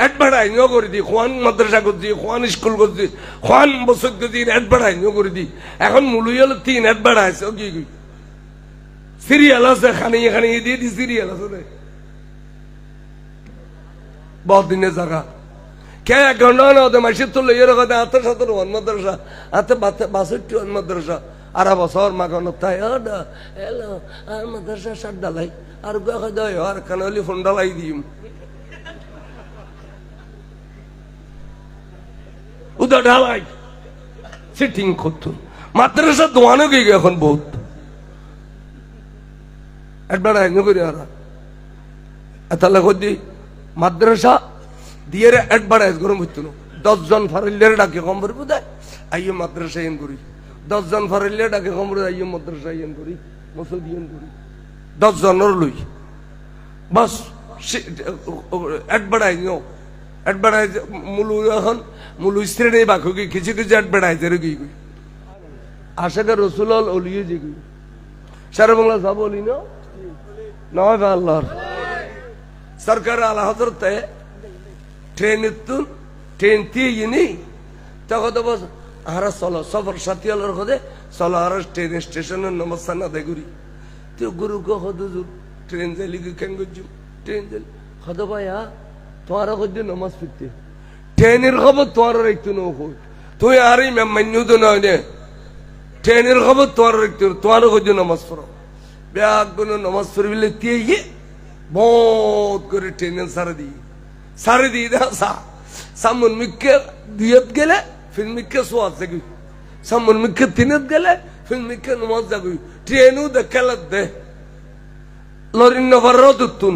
add বাড়াই নিও করে দি খোয়ান মাদ্রাসা করছি খোয়ান স্কুল করছি খোয়ান বছর করছি এড বাড়াই নিও করে দি এখন মুলুই হলো 3 এড বাড়াইছে কি কি সিরিয়াল আছে খানিয়ে খানিয়ে দিয়ে দি সিরিয়াল আছে রে বহুত দিনের জায়গা কে এক ঘন্টা না ওদের মাসির তুললে এর কথা হাতে সাথে ওয়ান মাদ্রাসা হাতে 62 ওয়ান মাদ্রাসা আর বছর মাগানো তাই এলো আর মাদ্রাসা সার ডালাই আর গাখা দেয় আর কানালি ফোন ডালাই দিম উদা ঢালাই সিটিং করতুন মাদ্রাসা দোয়ানো গিয়ে এখন বহুত একবার এনে করি আর তাহলে কদি মাদ্রাসা দিয়ে অ্যাডভার্টাইজ গরম হইতো না 10 জন ফারিলের ডাকে কম্বর বুঝায় আইয়ে মাদ্রাসা এন করি 10 জন ফারিলের ডাকে কম্বর আইয়ে মাদ্রাসা এন করি মসজিদ এন করি 10 জনের লই বাস অ্যাডভার্টাইজ নো অ্যাডভার্টাইজ মুলু এখন মুলু শ্রেণী বাকি কিছু কিছু অ্যাডভার্টাইজার কি আশাকে রসুল অলিয়ে যে কি সারা বাংলা সব বলি না নয় আল্লাহর সরকার আলা হজরত ট্রেন ট্রেন দিয়ে নেই তখন তো বস আহারা চলো সফর সাথী আলোর খোঁজে চলো আর ট্রেন স্টেশনের নমস্কার না দে গুরি তো গুরু কো হদুজুর ট্রেন যাইলি কেন গুজু ট্রেন যাইলি হদ ভাইয়া তোমার খোঁজে নমাজ পড়তে ট্রেনের খবর তোমার একটু নৌকো তুই আর এই মান্যু তো নয় নে ট্রেনের খবর তোমার একটু তোমার খোঁজে নমাজ পড়ো ব্যাগ গুলো নমাজ পড়বিলে দিয়ে বহুত করে ট্রেনের সারে দিয়ে দা সামন মিক্কে দুইত গেলে ফির মিক্কে সোয়াদ যাবি সামন মিক্কে তিনত গেলে ফির মিক্কে নমাজ যাবি ট্রেনও দেখালত দে লরিন নভরও দুতুন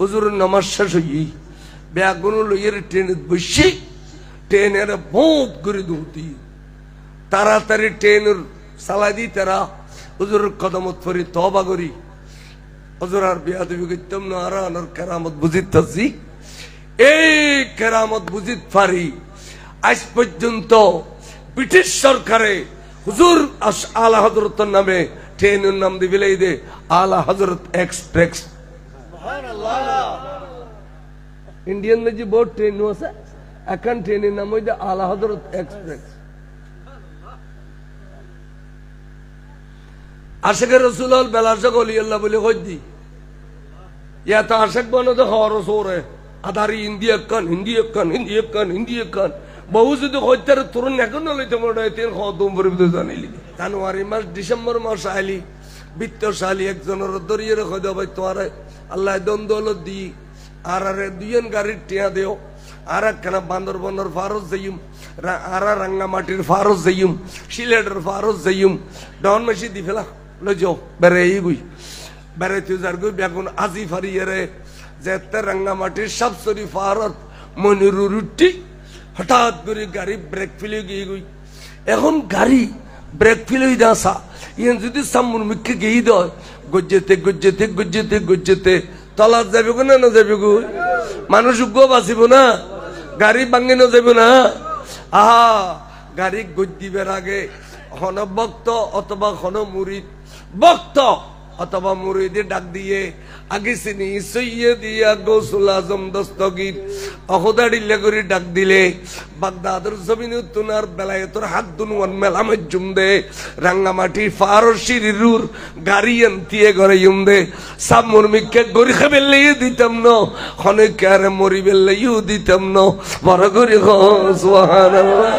হুজুর নমাজ শেষ হই ব্যাগুন লইয়ের ট্রেনে বসি ট্রেনের বহুত করে দুতি তাড়াতাড়ি ট্রেনের চালাই দি তারা হুজুর কদমত পরি তওবা করি হুজুর আর বিয়াদবি করতাম না আর আনার কেরামত বুঝিতাছি এই কেরামত বুঝিত পারি আজ পর্যন্ত ব্রিটিশ সরকারে হুজুর আলা হযরতের নামে ট্রেনের নাম দিবিলাই দে আলা হযরত এক্সপ্রেস সুবহানাল্লাহ ইন্ডিয়ান में जी बहुत ट्रेन আছে এখন ট্রেনের নাম হইছে আলা হযরত এক্সপ্রেস আশিক রাসূল বেলাশা গলি আল্লাহ বলে কইদি ইয়া তো আশিক বনো তো হওয়ার সোরে আদারি হিন্দি কান বহু যদি কইতার তুরন এখন লইতে মনে তেল খদম পরিবিত জানিলি জানুয়ারি মাস ডিসেম্বর মাস আইলি বিত্তশালী একজনের দরিয়ে রেখে দেব তোমার আল্লাহ দ্বন্দ্ব দি আর দুইজন গাড়ির টিয়া দেও আর একখানা বান্দরবনের ফারজ যাইম আর রাঙ্গামাটির ফারজ যাইম সিলেটের ফারজ যাইম ডন মেশি দি ফেলা লইও বেড়ে গুই বেড়ে তুই যার গুই বেগুন আজি ফারিয়ে যেতে রাঙ্গামাটির সবসরি ফারত মনিরু রুটি হঠাৎ করে গাড়ি ব্রেক ফেলে গিয়ে গুই এখন গাড়ি ব্রেক ফেলে আসা ইয়ে যদি সামুন মুখে গিয়ে দেয় গজ্জেতে তলা যাবে গো না যাবে গো মানুষ উগ্র বাঁচিব না গাড়ি ভাঙে না যাবে না আহা গাড়ি গজ্জিবের আগে হন ভক্ত অথবা হন মুরিদ ভক্ত অথবা মুরিদে ডাক দিয়ে আগে চিনি সৈয়দিয়া গৌসুল আজম দস্তগীর অহদাড়িল্লা করে ডাক দিলে বাগদাদের জমিনে তুনার বেলায়েতর হাত দুনওয়ান মেলামে জুম দে রাঙ্গামাটি ফারসির রুর গাড়ি আনতিয়ে ঘরে জুম দে সব মুরমিকে গরি খাবেলে দিতাম ন খনে কারে মরি বেলে দিতাম ন বড় করে সুবহানাল্লাহ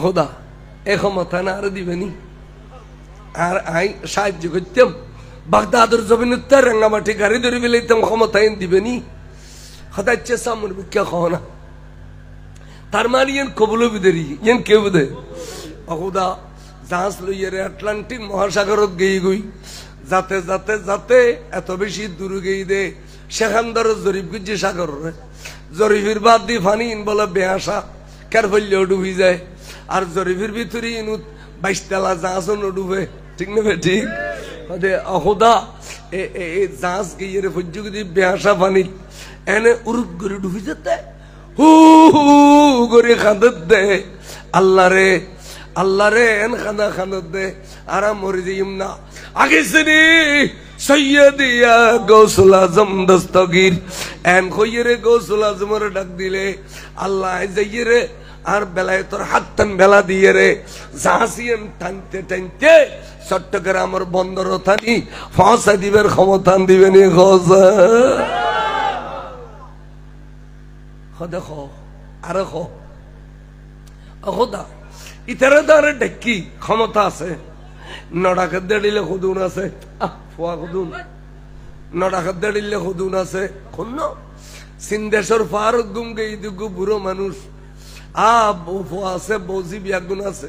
খোদা এ ক্ষমতা না আর দিবেনি আর আই সাহায্য করতাম বাগদাদের জমিনে রাঙ্গামাটি গাড়ি ধরে বেলাইতাম ক্ষমতা দিবেনি খোদাচ্ছে সামুর ভিক্ষা খাও না তার মানে ইয়েন কবুল বিদেরি ইয়েন কেউ দে খোদা জাহাজ লইয়ে আটলান্টিক মহাসাগরত গেই গই যাতে যাতে যাতে এত বেশি দূর গেই দে সেখানদার জরিফ গুজি সাগর জরিফের বাদ দিয়ে ফানি ইন বলে বেহাসা কার ফেললেও ডুবি যায় আর জরিফের ভিতরে ইনু 22 তলা জাহাজ ডুবে ঠিক না ঠিক খোদা জাহাজ গিয়ে ফজ্জু যদি বেহাসা পানি এনে উরুক করে ডুবি যেতে হু হু করে খাঁদত দে আল্লাহ রে আল্লাহ রে এন খানা খানত দে আরাম মরে যাইম না আগে শ্রেণী সৈয়দিয়া গৌসুল আজম দস্তগীর এন কইরে গৌসুল আজমের ডাক দিলে আল্লাহ যাইয়ে রে আর বেলায় তোর হাত টান বেলা দিয়ে রে জাহাসিয়ান টানতে টানতে চট্টগ্রামের বন্দর থানি ফাঁসা দিবের ক্ষমতা দিবেনি দেখো আরে খোদা ইতারা দ্বারা ডেকি ক্ষমতা আছে নডাকে দেড়িলে খুদুন আছে ফুয়া খুদুন নডাকে দেড়িলে খুদুন আছে খুন্ন সিন্দেশ্বর ফারুক গুমকে ইদুগু বুড়ো মানুষ ফুয়া আছে বৌজি বিয়াগুন আছে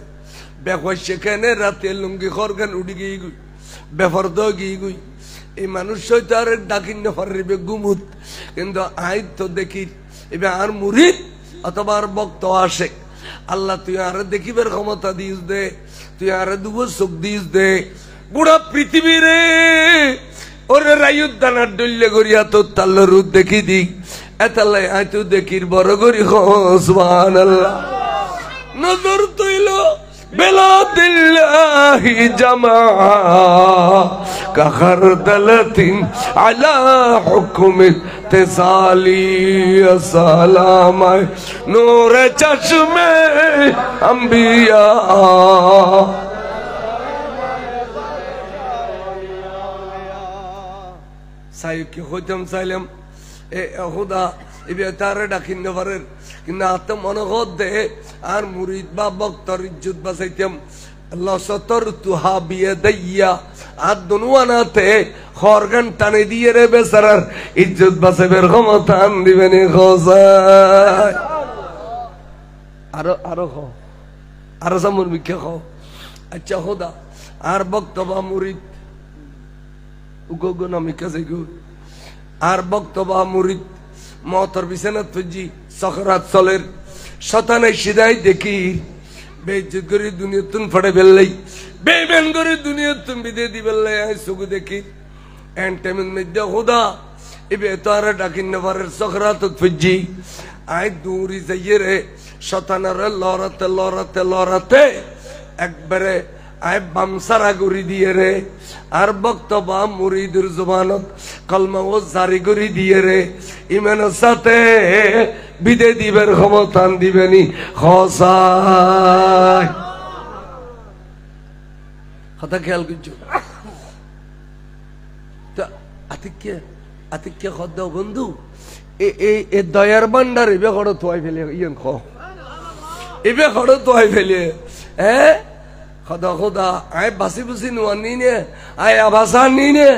বেকয় সেখানে রাতে লুঙ্গি খরখান উড়ি গিয়ে গুই বেফর্দ গিয়ে গুই এই মানুষ হয়তো আর ডাকিন ফারিবে গুমুত কিন্তু আই তো দেখি এবার আর মুরিদ অথবা আর বক্ত আসে আল্লাহ তুই আর দেখিবার ক্ষমতা দিস দে তুই আর দুবো চোখ দিস দে পুরা পৃথিবীরে ওরে রায়ুদ্দানার ডল্লে গড়িয়া তো তাল্লার রূপ দেখি দি এতাল্লাই আই তো দেখির বড় গড়ি সুবহানাল্লাহ নজর তৈল বেলাদিল্লাহি জামা কাখারদালাতিন আলা হুকুমি তেসালি আসসালাম নূরে চশমে আম্বিয়া সাই কি হইতাম চাইলাম এ খুদা এবে তারে ডাকিন পারেন কিন্তু আত্ম মনোগত দে আর মুরিদ বা বক্তর ইজ্জত বাঁচাইতাম লসতর তুহা বিয়ে দইয়া আর দুনুয়ানাতে খরগান টানে দিয়ে রে বেচারার ইজ্জত বাঁচাইবের ক্ষমতা দিবেন খোঁজায় আরো সামুর মিখে খাও আচ্ছা খোদা আর বক্তব্য মুরিদ উগো না মিখা যাই আর বক্তব্য মুরিদ মতর বিছানা তুজি সখরাত চলের শতানাই সিদাই দেখি বেইজ্জত করে দুনিয়া তুন ফড়ে বেললাই বেইমান করে দুনিয়া তুন বিদে দি বেললাই আই সুগু দেখি এন্টেমেন্ট মধ্যে খোদা এবে তো আর ডাকিন নফারের সখরাত তুজি আই দূরি যাইয়ে রে শতানার লড়াতে লড়াতে লড়াতে একবারে আয় বামসারা গড়ি দিয়ে রে আর বক্তব্য মুরিদের জবানত কলমা ও জারি গড়ি দিয়ে রে ইমানের সাথে বিদে দিবের ক্ষমতা দিবেনি খসায় কথা খেয়াল করছো আতিক্য খদ্দ বন্ধু এ দয়ার বান্ডার এবে খড় তোয়াই ফেলে ইয়েন খ এবে খড় তোয়াই ফেলে হ্যাঁ খোদা খোদা আয় বাসি বুসি নোয়ানি নে আয় আবাসানি নে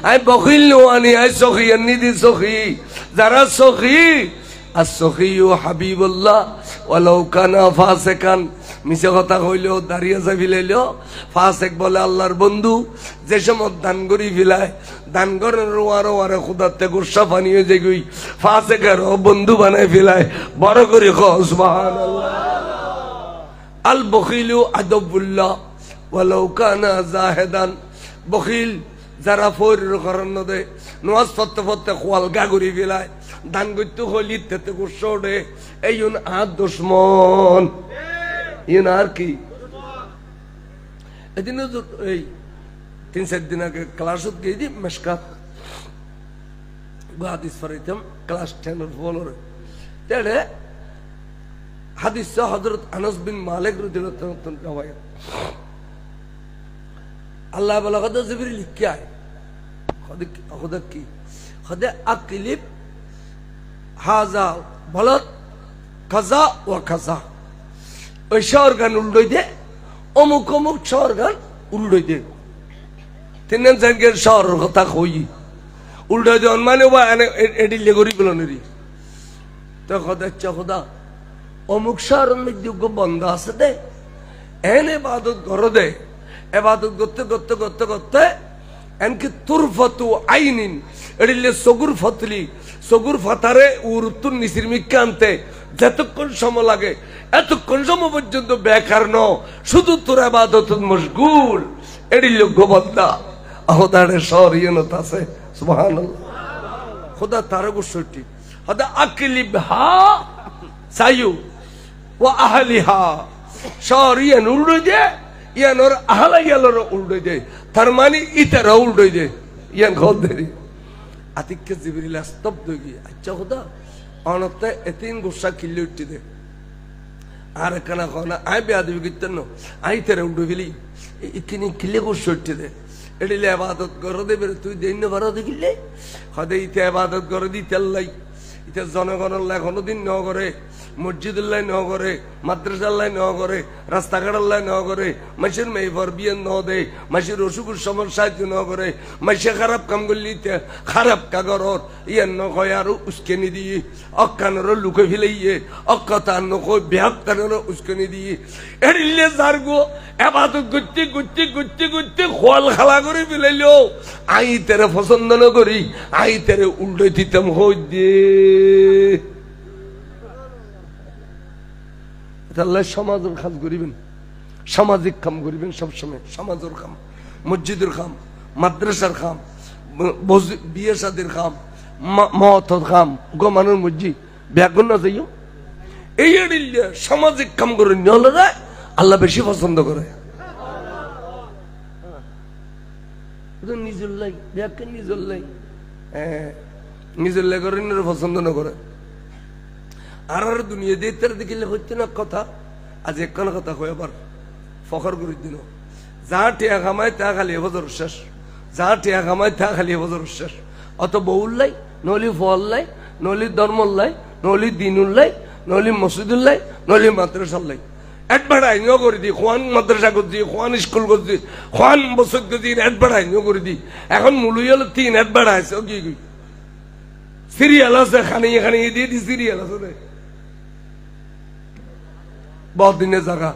আয় বখিল নোয়ানি আয় সখী নিদি সখী যারা সখী আর সখী হাবিবুল্লাহ ওয়ালাউ কানা ফাসিকান মিছে কথা কইলেও দাঁড়িয়ে যাই ফিলাইলেও ফাসেক বলে আল্লাহর বন্ধু যে সময় দান করি ফিলায় দান করেন রোয়ারো আরে খুদাতে গুসা পানি হয়ে যায় গই ফাসেকের বন্ধু বানায় ফিলায় বড় করে সুবহানাল্লাহ আল বখিলু আদবুল্লাহ ওয়ালাউ কানা জাহিদান বখিল যারা ফরির করন দে নওয়াজ পড়তে পড়তে খোয়াল গাগুরি ফিলায় দান করতে হলি তেতে গুসা ওঠে এই আর দুশ্মন ইন আর কি এদিন এই 3-4 দিন আগে ক্লাসত গিয়ে দি মেশকাত হাদিস পড়াইতাম ক্লাস 10 ফলোরে তেড়ে হাদিস হযরত আনাস বিন মালিক রাদিয়াল্লাহু তাআলা আল্লাহ বলা কথা জিবরিল লিখে আয় খুদা কি খুদা আকলিব হাজা বলত কাজা ওয়া কাজা ওই শহরগান উল্টোই দে অমুক অমুক শহরগান উল্টোই দে তিন জায়গার শহরের কথা কই উল্টোই দে মানে এডিলে করি বলো নিরি তো খোদা অমুক শহরের মধ্যে বন্ধ আছে দে এন এবাদত করো দে এবাদত করতে করতে করতে করতে এনকি তুরফতু আইনিন এডিলে সগুর ফতলি সগুর ফাতারে উরুতুন নিসির মিক্কা আনতে যতক্ষণ সময় লাগে এতক্ষণ সময় পর্যন্ত বেকার ন শুধু তোর ইবাদত মশগুল এডি লোক বদলা আহদারে শরীয়ত আছে সুবহানাল্লাহ খোদা তার গুসটি খোদা আকলিবহা সায়ু ওয়া আহলিহা শহর ইয়ান উল্টো দে ইয়ান ওর আহলা গেলর উল্টো দে তার মানে ইতারা উল্টো দে ইয়ান খোল দেরি আতিককে জিবরিল স্তব্ধ গিয়ে আচ্ছা খোদা অনতে এতিন গুসা কিল্লে উঠতে দে আর কানা খানা আই বেয়াদবি করতেন না আই তেরে উল্টো গেলি ইকিনি কিল্লে গুসা উঠতে দে এডিলে ইবাদত করে দেবে তুই দিন বারো দেখিলে হদে ইতে ইবাদত করে দিতে আল্লাহ ইতে জনগণের লাই কোনোদিন ন করে মসজিদুল্লাহ ন করে মাদ্রাসাল্লাহ ন করে রাস্তাঘাটাল্লাহ ন করে মাসের মেহবর বিয়ে ন দে মাসের অসুখের সময় সাহায্য ন করে মাসে খারাপ কাম করলি খারাপ কাগরর ইয়ান ন কয় আর উস্কেনি দিয়ে অক্কানোর লুকে ফেলাইয়ে অক্কাতার ন কয় বেহাক্কানোর উস্কেনি দিয়ে এডিলে যার গো এবাদত করতে করতে করতে করতে খোয়াল খালা করে ফেলাইলো আই তেরে পছন্দ ন করি আই তেরে উল্টো দিতাম হই দে আল্লাহ সমাজের কাজ করিবেন সামাজিক কাম করিবেন সবসময় সমাজের কাম মসজিদের কাম মাদ্রাসার কাম বিয়ে শাদির কাম মহৎ কাম গমানোর মসজিদ ব্যাগুন না যাইও এই সামাজিক কাম করে নিলে আল্লাহ বেশি পছন্দ করে নিজের লাই ব্যাগ নিজের লাই নিজের লাই করে পছন্দ না করে আর দুনিয়া দিয়ে তারা দেখিলে হচ্ছে না কথা আজ একখানা কথা কয় আবার ফখর করে দিন যা টিয়া খামায় তা খালি এবছর শেষ যা টিয়া খামায় তা খালি এবছর শেষ অত বউল্লাই নলি ফল্লাই নলি ধর্মল্লাই নলি দিনুল্লাই নলি মসজিদুল্লাই নলি মাদ্রাসাল্লাই এডভার্টাইজ করে দি খোয়ান মাদ্রাসা করছি খোয়ান স্কুল করছি খোয়ান মসজিদ করছি এডভার্টাইজ করে দি এখন মুলুই হলো 3 এডভার্টাইজ কি সিরিয়াল আছে খানি এখানে দিয়ে দি সিরিয়াল আছে बहुत दिन जगह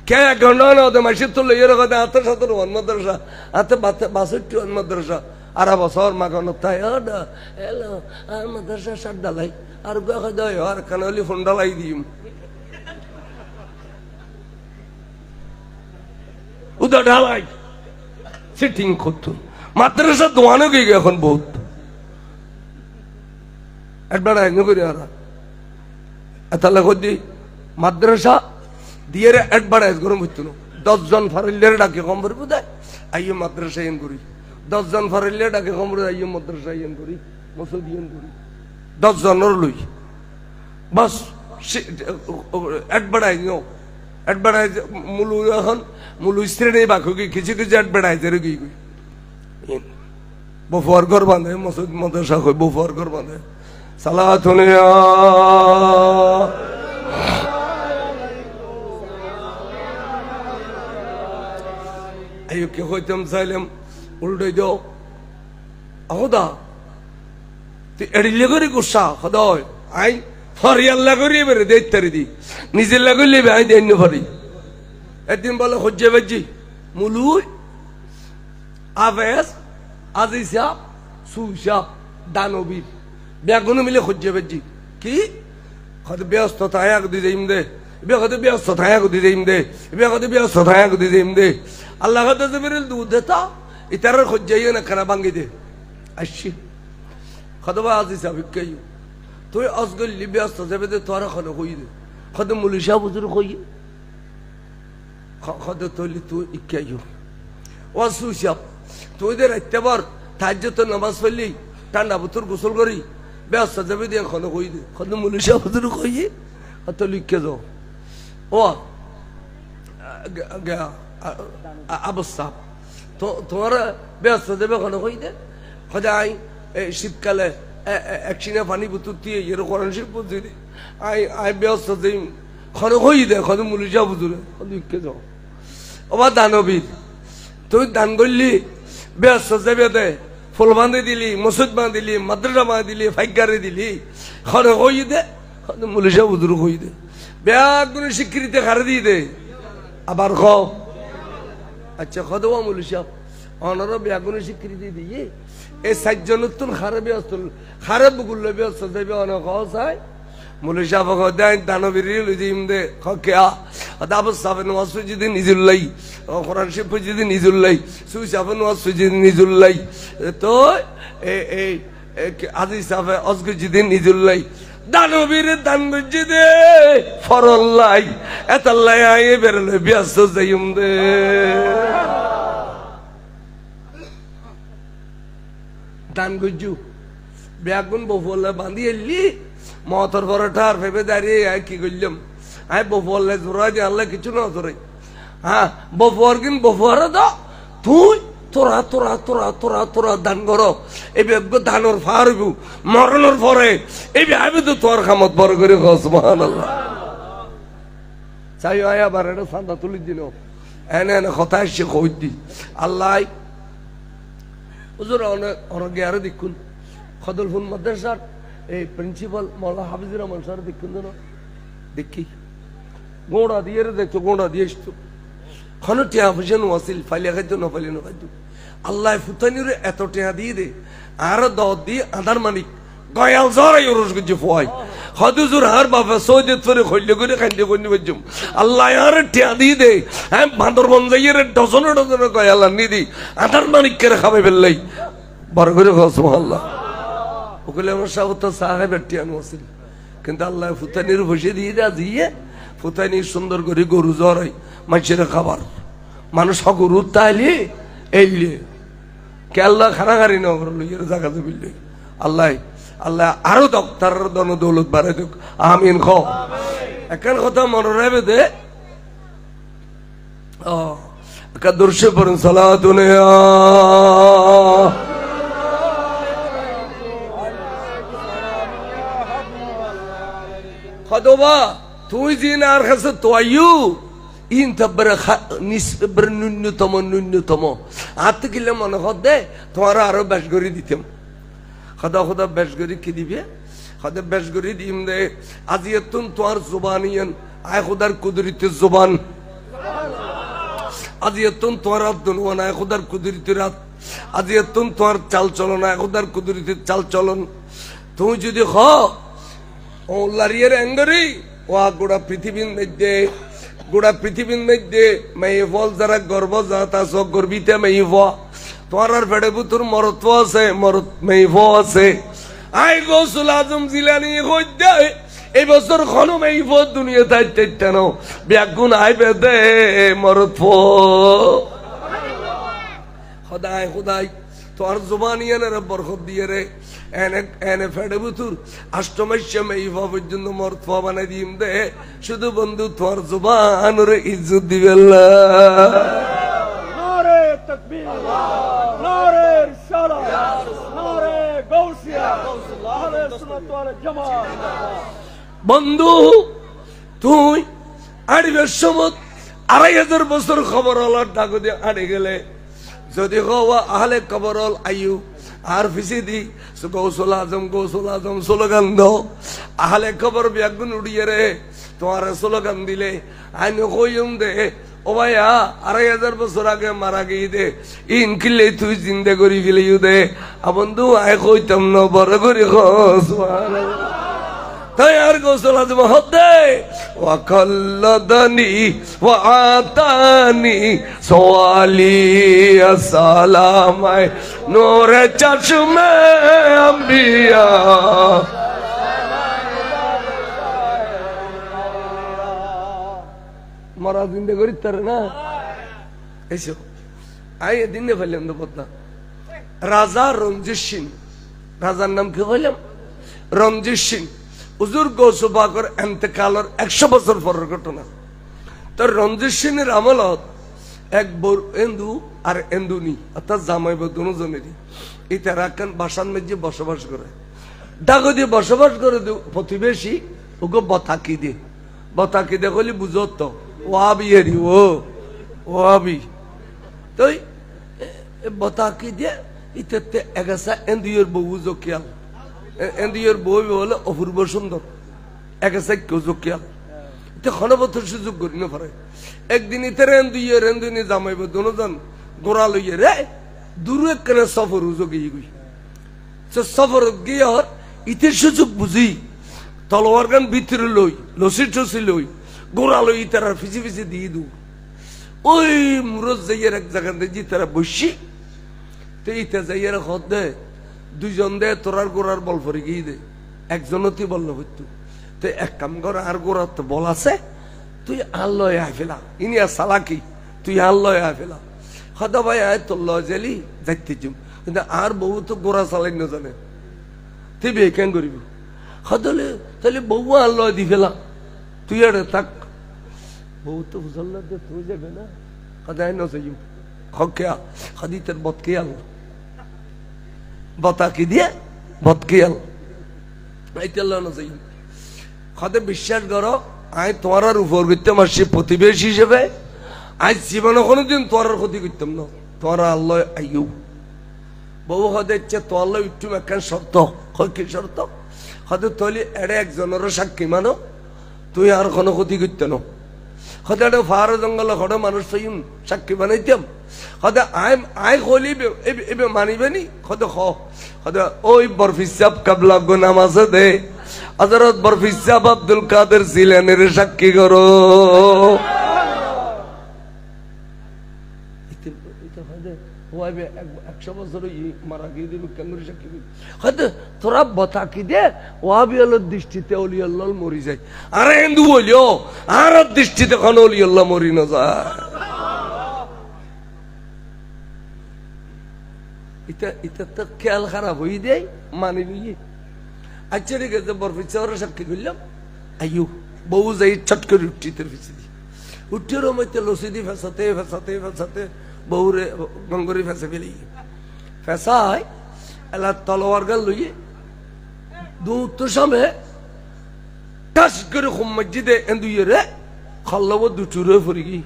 क्या घंटा ना होते मस्जिद तो ले रखा था आते सातर वन मदरसा आते बासठ वन मदरसा आरा बसौर मागन होता है यार हेलो आर मदरसा शट डालाई आर क्या कहता है यार कनाली फोन डालाई दी उधर डालाई सिटिंग खुद तो मदरसा दुआने की गया कौन बहुत एडबड़ा है न्यू यार अतला खुद दी মাদ্রাসা দিয়ে অ্যাডভার্টাইজ গরম হইতো না 10 জন ফারিলের ডাকে কমর বুদায় আইয়ে মাদ্রাসা ইন করি 10 জন ফারিলের ডাকে কমর আইয়ে মাদ্রাসা ইন করি মসজিদ ইন করি 10 জনের লই বাস অ্যাডভার্টাইজ নো অ্যাডভার্টাইজ মুলু এখন মুলু স্ত্রী বাকু কি কিছু কিছু অ্যাডভার্টাইজের কি বফর ঘর বাঁধে মসজিদ মাদ্রাসা কই বফর ঘর বাঁধে সালাতুন ইয়া আইও কে হইতাম চাইলাম উল্টাই দাও আহদা তুই এড়িলে করে গুসা খদয় আই ফরিয়াল্লা করিয়ে বেড়ে দেইতারি দি নিজের লাগলে আই দেন ফরি একদিন বলে হজ্জে বাজি মুলুই আবেস আজিসা সুসা দানবীর বেগুনো মিলে হজ্জে বাজি কি খদ ব্যস্ততা এক দি যাইম দে বেগতে ব্যস্ততা এক দি যাইম দে বেগতে ব্যস্ততা এক দি যাইম দে আল্লাহ কথা জিবরিল দুধ দেতা ইতার খজ্জাইয়ে না খানা ভাঙ্গি দে আসছি খদবা আজিসা বিকাই তুই আসগল লিবিয়াস যাবে দে তোরা খানা কই দে খদ মুলিশা বুজুর কই খদ তোলি তুই ইকাইও ওয়াসুশা তুই দে রাতবার তাহাজ্জুদ নামাজ পড়লি ঠান্ডা বুতুর গোসল করি ব্যস্ত যাবে দে খানা কই দে খদ মুলিশা বুজুর কই তো লিখে যাও ও গা আবস্থাপ তো তোমার ব্যস্ত দেবে কোনো কই দে খোদাই শীতকালে একশিনা পানি বুতুর দিয়ে এর কোরআন শরীফ বুঝি দে আই ব্যস্ত দেই কোনো কই দে কোনো মুলিশা বুঝুরে লিখে যাও ওবা দানবীর তুই দান করলি ব্যস্ত যাবে দে ফুল বাঁধে দিলি মসজিদ বাঁধিলি মাদ্রাসা বাঁধিলি ফাইকারে দিলি কোনো কই দে কোনো মুলিশা বুঝুর কই দে ব্যাগুলো স্বীকৃতি হারে দিয়ে দে আবার খ আচ্ছা খদওয়া মুলিশা অনর ব্যাগুলো স্বীকৃতি দিয়ে এই 7 জনের তুন খারাপ ব্যস্ত খারাপ গুলো ব্যস্ত দেবে অনেক চাই মুলিশা ভগ দেয় দানবীর লইম দে খকেয়া আদাব সাবেন ওয়াসুজিদ নিজুল্লাই কোরআন শরীফ জিদ নিজুল্লাই সুসাবেন ওয়াসুজিদ নিজুল্লাই তো এই আজি সাবে অজগজিদ নিজুল্লাই দানবীর দান গজ্জি দে ফরল্লাই এতাল্লাই আয়ে বেরলে ব্যস্ত যাইম দে দান গজ্জু ব্যাগুন বফল্লা বাঁধি এলি মতর পরোটা আর ভেবে দাঁড়িয়ে আয় কি করলাম আয় বফল্লা জোরা যে আল্লাহ কিছু না জোরে হ্যাঁ বফর কিন বফর তো তুই তোরা তোরা তোরা তোরা তোরা দান করো এই বেগ দানোর ফারবু মরণের পরে এই ভাবে তো তোর খামত বড় করে সুবহানাল্লাহ চাই আয় আবার এটা সান্দা তুলি দিন এনে এনে কথা এসে কই দি আল্লাহ হুজুর অনেক আরো দেখুন খদলফুল মাদ্রাসার এই প্রিন্সিপাল মৌলা হাফিজুর রহমান স্যার দেখুন না দেখি গোড়া দিয়ে দেখছো গোড়া দিয়ে এসছো খনো টিয়া ফুসেন ওয়াসিল ফাইলিয়া খাদ্য না ফাইলি না খাদ্য আল্লাহ ফুতানির এত টিয়া দিয়ে দে আর দত দিয়ে আধার মানিক গয়াল জরাই রস গুজি ফোয়াই হদুজুর হার বাবা সৌদিত করে খইলে করে খাইলে করে নিবাজুম আল্লাহ আর টিয়া দিয়ে দে হ্যাঁ বান্দরবন যাইয়ে ডজন ডজন গয়াল নি দি আধার মানিক করে খাবে ফেললাই বড় করে সুবহানাল্লাহ ওগুলো আমার সাবত সাহেবের টিয়া ওয়াসিল কিন্তু আল্লাহ ফুতানির বসে দিয়ে দা দিয়ে ফুতানি সুন্দর করে গরু জরাই মানুষের খাবার মানুষ গরু তাইলে এইলে কে আল্লাহ খানাখারি না লইয়ের জায়গা বিল্লে আল্লাহ আল্লাহ আরো দক্তার দন দৌলত বাড়াই দেখ আমিন খ এখন কথা মনে রাখবে দে একা দর্শে পড়েন সালাতুনে খদবা তুই জিন আর কাছে তোয়াইউ ইনতা ন্যূনতম হাতে কিলে মনে হত দে তোমার আরো বেশ করে দিতাম খদা খদা বেশ করে কি দিবে খদা বেশ করে দিম দে আজি এতুন তোমার জবানিয়ান আয় খোদার কুদরিতে জবান আজি এতুন তোমার রাত দুনওয়ান আয় খোদার কুদরিতে রাত আজি এতুন তোমার চাল চলন আয় খোদার কুদরিতে চাল চলন তুমি যদি খ ও লারিয়ের অ্যাঙ্গরি ও গোড়া পৃথিবীর মধ্যে গোড়া পৃথিবীর মধ্যে মেয়েফল যারা গর্ভজাত আছো গর্বিতে মেয়েফ তোমার আর ফেড়ে বুতুর মরত্ব আছে মরত মেয়েফ আছে আই গৌসুল আজম জিলানি কইতে এই বছর খন মেয়েফ দুনিয়া তাইতে কেন ব্যাগুন আই বেদে মরত্ব খোদাই খোদাই তোর জবানিয়ানের বরকত দিয়ে রে এনে এনে ফেড়ে বুতুর আষ্টমাইশা মেইফা পর্যন্ত মরতফা বানাই দিম দে শুধু বন্ধু তোর জবানের ইজ্জত দিবে নারে তাকবীর নারে রিসালাত নারে গাউসিয়া আহলে সুন্নাত ওয়াল জামাত বন্ধু তুই আড়িবের সময় ২৫০০ বছর খবর হলো ডাক দিয়ে আড়ে গেলে যদি হওয়া আহলে কবরল আয়ু আর ফিসি দি গৌসুল আজম স্লোগান দো আহলে খবর ব্যাগুন উড়িয়ে রে তোমার স্লোগান দিলে আইন কইম দে ও ভাইয়া ২৫০০ বছর আগে মারা গিয়ে দে ইন কিলে তুই জিন্দে করি ফেলিও দে বন্ধু আয় কইতাম ন বড় করি তাই আর গৌসুল আজম হদে ওয়াকাল্লাদানি ওয়াতানি সোয়ালি আসসালামাই নূরে চশমে আম্বিয়া মরা জিন্দে করি তার না এসো আই দিনে ফেললাম তো পদ্মা রাজা রঞ্জিত সিং রাজার নাম কি বললাম রঞ্জিত সিং হুজুর গৌস পাকের এন্তেকালের ১০০ বছর পরের ঘটনা তো রঞ্জিত সিংয়ের আমলত এক এন্দু আর এন্দুনি অর্থাৎ জামাইব দুজনেরই এটা রাখান বাসান মেজে বসবাস করে ডাকো দিয়ে বসবাস করে প্রতিবেশী ওকে বতাকি দিয়ে কলি বুঝত তো ও আবি হেরি ও আবি তো বতাকি দিয়ে ইতে এগাছা এন্দুয়ের বউ জকিয়াল এন্দুয়ের বউ হলো অপূর্ব সুন্দর এগাছা কেউ জকিয়াল ইতে ক্ষণবছর সুযোগ করি না পারে একদিন ইতারে এন্দুনি জামাইব দুজন গোড়া লইয়ে রে দূর একখানে সফর উজগিয়ে গই সফর গিয়ে ইতের সুযোগ বুঝি তলোয়ার গান ভিতরে লই লসি টসি লই গোড়া লই তারা ফিসি ফিসি দিয়ে দু ওই মুরজ যাইয়ের এক জায়গা দিয়ে তারা বসি তো ইটা যাইয়ের হদ দে দুইজন দে তোরার গোড়ার বল ফরে গিয়ে দে একজনও তুই বললো হইতু তুই এক কাম কর আর গোড়া তো বল আছে তুই আর লয় আয় ফেলা ইনি আর সালাকি তুই আর লয় আয় ফেলা হয়তো ভাই আয় তোর লয় জেলি যাইতে জুম কিন্তু আর বউ তো গোড়া চালাই না জানে তুই বিয়ে কেন করিব হতলে তাহলে বউ আর লয় দি ফেলা তুই আর থাক বউ তো বুঝল্লা দে তুই যাবে না সদায় ন যাইম খকেয়া হাদিতের বতকেয়াল বতা কি দিয়ে বতকেয়াল আইতেল্লা ন যাইম খদে বিশ্বাস করো আয় তোমার আর উপর করতে আমার সে প্রতিবেশী হিসেবে আজ জীবনে কোনোদিন তোমার ক্ষতি করতাম না তোমার আল্লাহ আইউ বউ হদে ইচ্ছে তো আল্লাহ উঠুম একখান শর্ত কি শর্ত হদে তলি এড়ে একজনের সাক্ষী মানো তুই আর কোনো ক্ষতি করতে না হতে একটা ফার জঙ্গল হড়ে মানুষ পাইম সাক্ষী বানাইতাম হতে আয় খলি এবে মানিবে নি হতে হতে ওই বরফিস সাহেব কাবলা গো নামাজে দে হযরত বরফিস সাহেব আব্দুল কাদের জিলানীর সাক্ষী করো তোরা বতা কি দে ওয়াবিয়ালের দৃষ্টিতে অলিয়াল্লাহ মরি যায় আর হিন্দু বলিও আর দৃষ্টিতে কোন অলিয়াল্লাহ মরি না যায় এটা তো খেয়াল খারাপ হয়ে দেয় মানি নিয়ে আচ্ছা ঠিক আছে বরফিসার সাক্ষী করলাম আইয়ু বউ যাই চট করে উঠিতে ফেসি উঠির মধ্যে লসিদি ফেসাতে ফেসাতে ফেসাতে বউরে গঙ্গরি ফেসে ফেলি ফেসায় এলা তলোয়ার গাল লইয়ে দুটো সামনে টাস করে খুব মসজিদে এন্দুয়ে রে খাল্লাবো দুচুরে ফুরি গি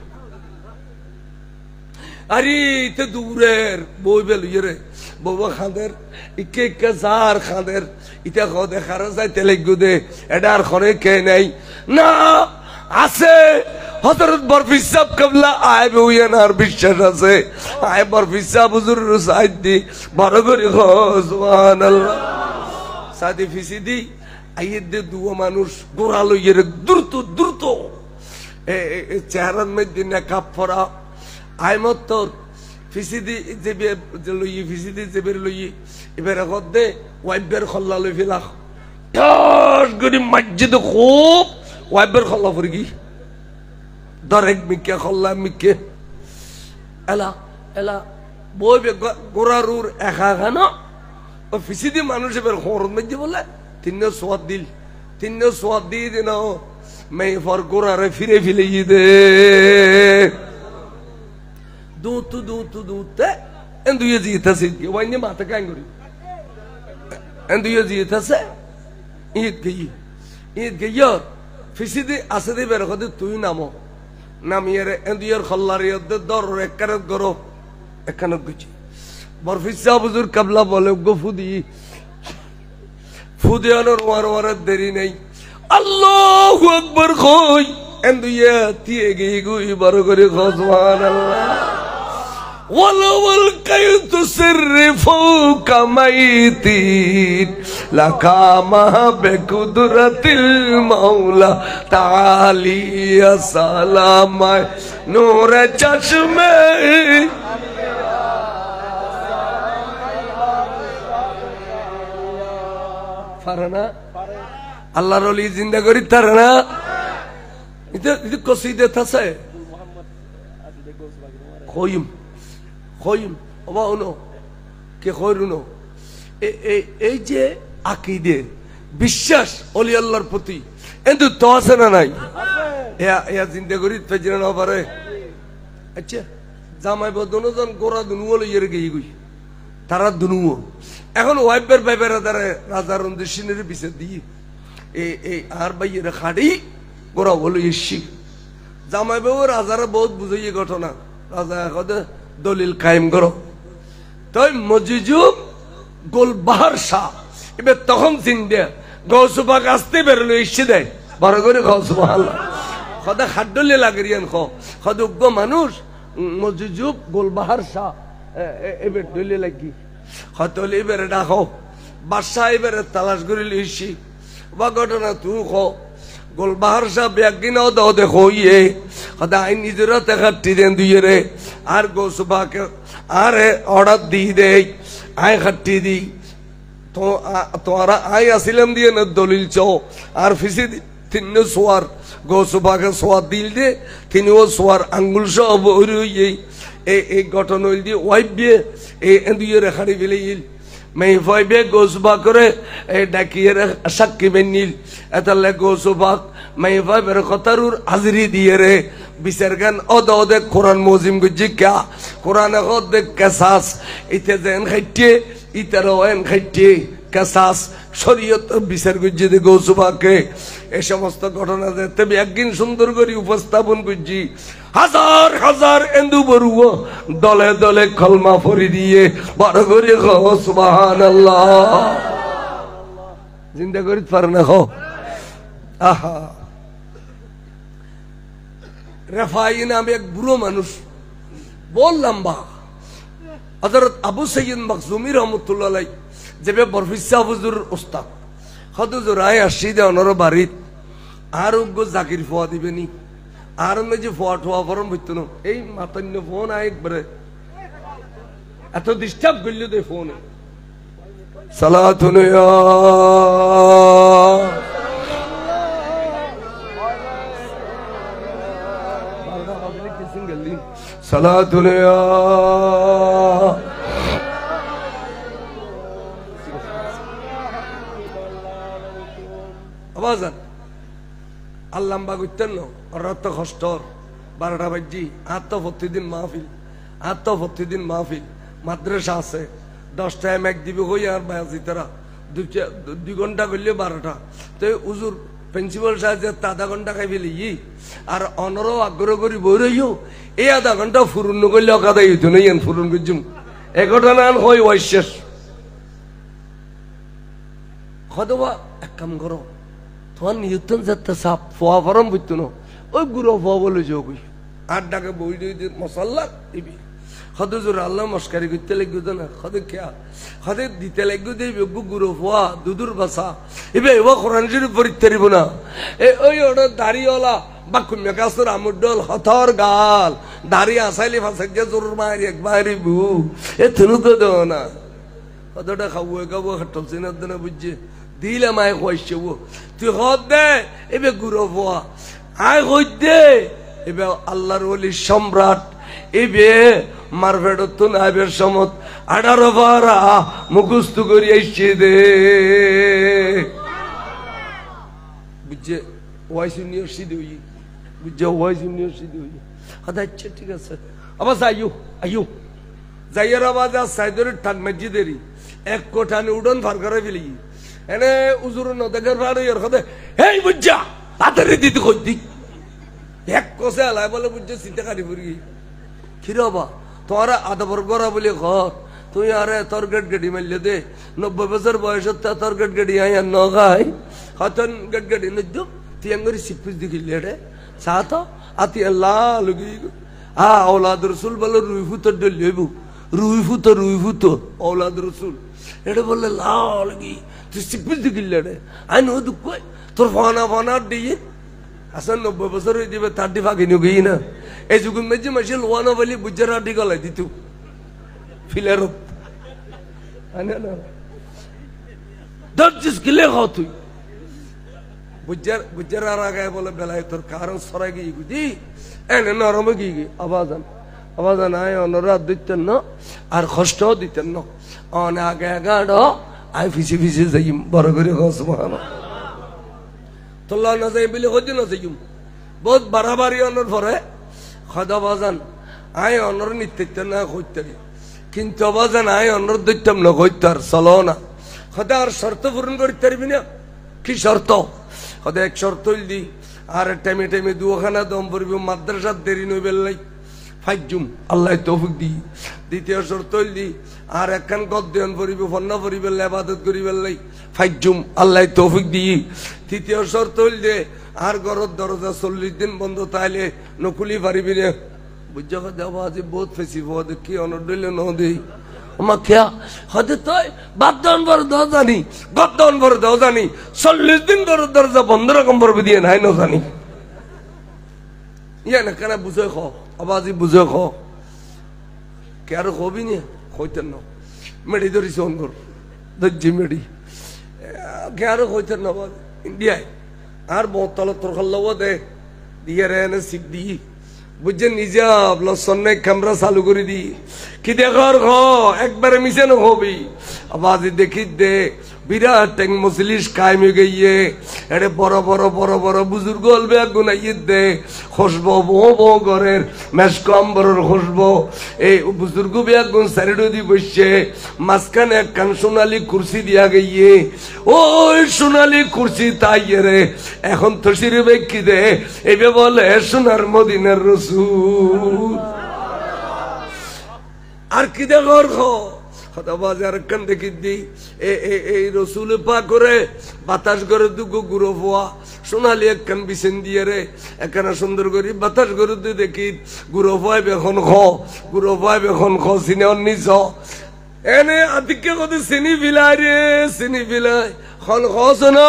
আরে ইতে দূরের বই বেলুয়ে রে বউবা খাঁদের ইকে ইকে যার খাঁদের ইতে খদে খারা যায় তেলে গুদে এটা আর খনে কে নেই না আছে হযরত বরফিস সাহেব কাবলা আয় বউয়ান আর বিশ্বাস আছে আয় বরফিস সাহেব হুজুর সাইদ দি বড় করে সুবহানাল্লাহ সাদি ফিসিদি আইয়ের দে দুয়া মানুষ গোড়া লইয়ে দ্রুত দ্রুত চেহারার মধ্যে নেকাব পরা আয় মত্তর ফিসিদি যে লইয়ে ফিসিদি জেবের লইয়ে এবার এখন দে ওয়াইবের খল্লা লই ফেলা ঠাস করে মসজিদে খুব ওয়াইবের খল্লা পড়ে গি দরেক মিকে খল্লা মিকে এলা এলা বই গোড়ারুর একা খানো ও ফিসিদি মানুষ এবার খরচ মধ্যে বলে তিনও সোয়াদ দিল তিনও সোয়াদ দিয়ে দিন মেয়ে ফর গোড়ারে ফিরে ফিরে দে দুতু দুতু দুতে এন্দুয়ে জিতাছে ওয়াইনে মাথা কাং করি এন্দুয়ে জিতাছে ঈদ গই ফিসিদি আছে দে বের কদে তুই নামো নামিয়ে রে এন্দুয়ের খল্লারিয়ত দর এককারত গরো একখানত গছি বরফিস সাহেব হুজুর কাবলা বলে গফুদি ফুদিয়ানোর ওয়ার দেরি নেই আল্লাহু আকবার কই এন্দুয়ে তিয়ে গই গুই বড় করে সুবহানাল্লাহ ولو القيت سر فوق ميتين لقامه بقدرة المولى تعالي يا سلام نور چشمه ফারানা আল্লাহর ওলি জিন্দা করি তারানা এটা কসিদে আছে কইম কইম ওবা উনো কে কইরুনো এই যে আকীদে বিশ্বাস ওলি আল্লাহর প্রতি কিন্তু তো আছে না নাই এয়া জিন্দা করি ফেজরা না পারে আচ্ছা জামাই বদনজন গোরা দুনুও লইয়ে গই গই তারা দুনুও এখন ওয়াইবের বাইবের দ্বারা রাজা রঞ্জিত সিংহের বিচার দিয়ে এই আর বাইয়ের খাড়ি গোরা বলো ইসি জামাই বাবু রাজারা বহুত বুঝাইয়ে ঘটনা রাজা এখন দলিল কায়েম করো তাই মজিজুব গোলবাহার শাহ এবার তখন চিন্তা গৌসুবাক আসতে বেরোলো ইসে দেয় বড় করে গৌসুবাহ সদা খাদ্যলে লাগেরিয়ান সদ উগ্র মানুষ মজিজুব গোলবাহার শাহ এবার দলিল লাগি হতলে এবারে ডাকো বাদশাহ এবারে তালাশ করে লিসি বা ঘটনা তুই গোলবাহার সাহ ব্যাগিনাও দাও দেখো ইয়ে হদা আই নিজেরা দেখাটি দেন দুইয়ে রে আর গোসুবাকে আর অর্ডার দিয়ে দেয় আয় খাটি দি তো তোমারা আই আসিলাম দিয়ে না দলিল চাও আর ফিসি তিন সোয়ার গোসবাকে সোয়ার দিল দে তিনিও সোয়ার আঙ্গুল সহ এই গঠন হইল দিয়ে ওয়াইফ দিয়ে এই দুইয়ে রেখাড়ি ফেলে ইল মেহফাইবে গোসবা করে এই ডাকিয়ে সাক্ষী বেনিল এতালে গোসবাক মেহফাইবের কথারুর হাজিরি দিয়ে রে বিচার গান অদে কোরআন মজিম গুজি কা কোরআন অদে কেসাস ইতে যেন খাইতে ইতারও এন খাইতে কেসাস শরীয়ত বিচার গুজি দে গোসবাকে এই সমস্ত ঘটনা দেখতে একদিন সুন্দর করে উপস্থাপন করছি হাজার হাজার এন্দু বরুও দলে দলে কলমা পড়ি দিয়ে বড় করে সুবহানাল্লাহ জিন্দা করি পার না হো আহা রেফাই নামে এক বুড়ো মানুষ বল লম্বা হযরত আবু সৈয়দ মখজুমি রহমতুল্লাহ আলাইহি যেবে বরফিসা হুজুর উস্তাদ হুজুর আয় আসিদে অনর বাড়িত আর উগ্র জাকির ফোয়া দিবেনি আর যে ফোয়া ঠোয়া ফরম হইতো না এই মাতান্য ফোন আয় একবারে এত ডিস্টার্ব করলো দে ফোনে সালাতুন ইয়া সালাতুন ইয়া আওয়াজ আল্লাম্বা করতেন না রত কষ্টর 12টা বাজি প্রতিদিন মাহফিল মাদ্রাসা আছে 10টায় ম্যাক দিবে হই আর বাজি তারা 2 ঘন্টা করলে 12টা তো হুজুর প্রিন্সিপাল সাহেব আধা ঘন্টা খাই ফেলি আর অনরও আগ্রহ করি বই রইও এই আধা ঘন্টা ফুরুন করলে অকাদাই হইতো না ইয়ান ফুরুন করছুম 11টা নান হয় ওই শেষ কতবা এক কাম করো তোমার নিয়তন যাতে সাপ ফোয়া ফরম বুঝতো না ওই গুড়ো ফোয়া বলে যোগ আর ডাকে বই দিয়ে মশাল্লা দিবি হদুজুর আল্লাহ মস্কারি করতে লাগবে তো না হদে খেয়া হদে দিতে লাগবে দেবে গুড়ো ফোয়া দুদুর বাসা এবে এবার কোরআন শরীফ পড়তে পারিব না ওই ওটা দাড়িওয়ালা বা কুমিয়া কাসর আমুর ডল হথর গাল দাড়ি আসাইলে ফাঁসাইয়া জোর মারি একবার বু এ থুনুকে দেও না হদটা খাবো খাবো হাটল সিনার দিনে বুঝছে দিলে মায় কইছে তুই হদ দে এবে গুরো ফোয়া আয় হই দে এবে আল্লাহর ওলি সম্রাট এবে মারভেডতুন আইবের সমত 18 পারা মুখস্থ করি আইছে দে বুঝছে ওয়াইস ইউনিভার্সিটি হই বুঝছে ওয়াইস ইউনিভার্সিটি হই আচ্ছা ঠিক আছে আবার আইয়ু যাইয়ার আবাদ সাইদের টান মসজিদেরই এক কোঠানে উড়ন ফার করে ফেলি এনে উজুর নদেগের ফাড় ইয়ার কথা হেই বুঝা তাড়াতাড়ি দিতে কই এক কোসে আলাই বলে বুঝছে চিন্তা কাটি পড়ি খিরবা তোরা আধা বর্গরা বলে ঘর তুই আরে তোর গেট গেডি মারলে দে 90 বছর বয়সত তোর গেট গেডি আয় ন গায় হতন গেট গেডি নদ্য তুই আঙ্গুরি সিপিস দিখিলে রে সাত আতি আল্লাহ লগি औलाद रसूल বলে রুইফুত ডলইবু রুইফুত औलाद रसूल এটা বলে লাগি তুই সিপিস দিখিলে রে আই নো দুঃখ তোর ফানা দিয়ে আসল 90 বছর হয়ে দিবে 30 ফাঁকি নিয়ে না এই যুগুন মেজি মাসে লোয়ানা বলি বুঝারা দি গলাই দিত ফিলের আনে না দর্জিস গিলে খাও তুই বুঝার আর আগে বলে বেলায় তোর কারণ সরাই গিয়ে গুজি এনে নরমে গিয়ে আবাজান আয় অনুরাধ দিতেন না আর কষ্টও দিতেন না অনে আগে গাড়ো আই ফিসি যাই বড় করে সুবহানাল্লাহ তোল্লা না যাই বলে হইতে না যাইম বহুত বাড়াবাড়ি অনর পরে খদা বাজান আয় অনর নিত্যিত্ব না হইতে কিন্তু বাজান আয় অনর দিতাম না হইতে আর চলো না খদা আর শর্ত পূরণ করতে পারবি না কি শর্ত খদা এক শর্ত দি আর টাইমে দুখানা দম পড়ব মাদ্রাসার দেরি নই বেলাই ফাইজুম আল্লাহ তৌফিক দি দ্বিতীয় শর্ত দি আর একখান গদ্যন পড়ব ফন্না পড়িবে ইবাদত করিবে লাই ফাইজুম আল্লাহ তৌফিক দি তৃতীয় শর্ত দে আর ঘরের দরজা 40 দিন বন্ধ তাইলে নকুলি পারিবি না বুঝা দেওয়া আজ বহুত ফেসি বহুত কি অনর দিলে ন দেই আমা খেয়া হতে তাই বাদন বর দাও জানি গদ্দন বর দাও জানি 40 দিন ঘরের দরজা বন্ধ রকম পড়বে দিয়ে নাই ন জানি ইয়া না কেন বুঝে খ আবাজি বুঝে খ কে আর হবি না হইতেন না মেডি ধরিস অনর দজ্জি মেডি কে আরো হইতে না বল ইন্ডিয়ায় আর বহুতল তোর খাল্লাও দে দিয়ে রে না শিখ দি বুঝছে নিজে লসন্নে ক্যামেরা চালু করে দি কি দেখর হ একবারে মিশে না হবি আওয়াজ দেখি দে বিরাট ট্যাং মজলিস কায়েম হয়ে গিয়ে এড়ে বড় বড় বড় বড় বুজুর্গ হলবে গুনাইয়ে দে খুশব বো বো ঘরের মেশকম বড়র খুশব এই বুজুর্গ বিয়া গুন সাইডে দি বসছে মাঝখানে এক কান সোনালি কুরসি দিয়া গিয়ে ওই সোনালি কুরসি তাই রে এখন তো শিরবে কি দে এবে বলে সোনার মদিনার রসুল আর কি দেখর খ বাজার কান দেখি দি এই রসুল পা করে বাতাস করে দুগো গুড়ো ফোয়া সোনালি একখান বিছেন দিয়ে রে একখানা সুন্দর করি বাতাস করে তুই দেখি গুড়ো ফোয়াই বেখন খ গুড়ো ফোয়াই বেখন খ চিনে নিছ এনে আদিকে কত চিনি বিলাই রে চিনি বিলাই খন খস ন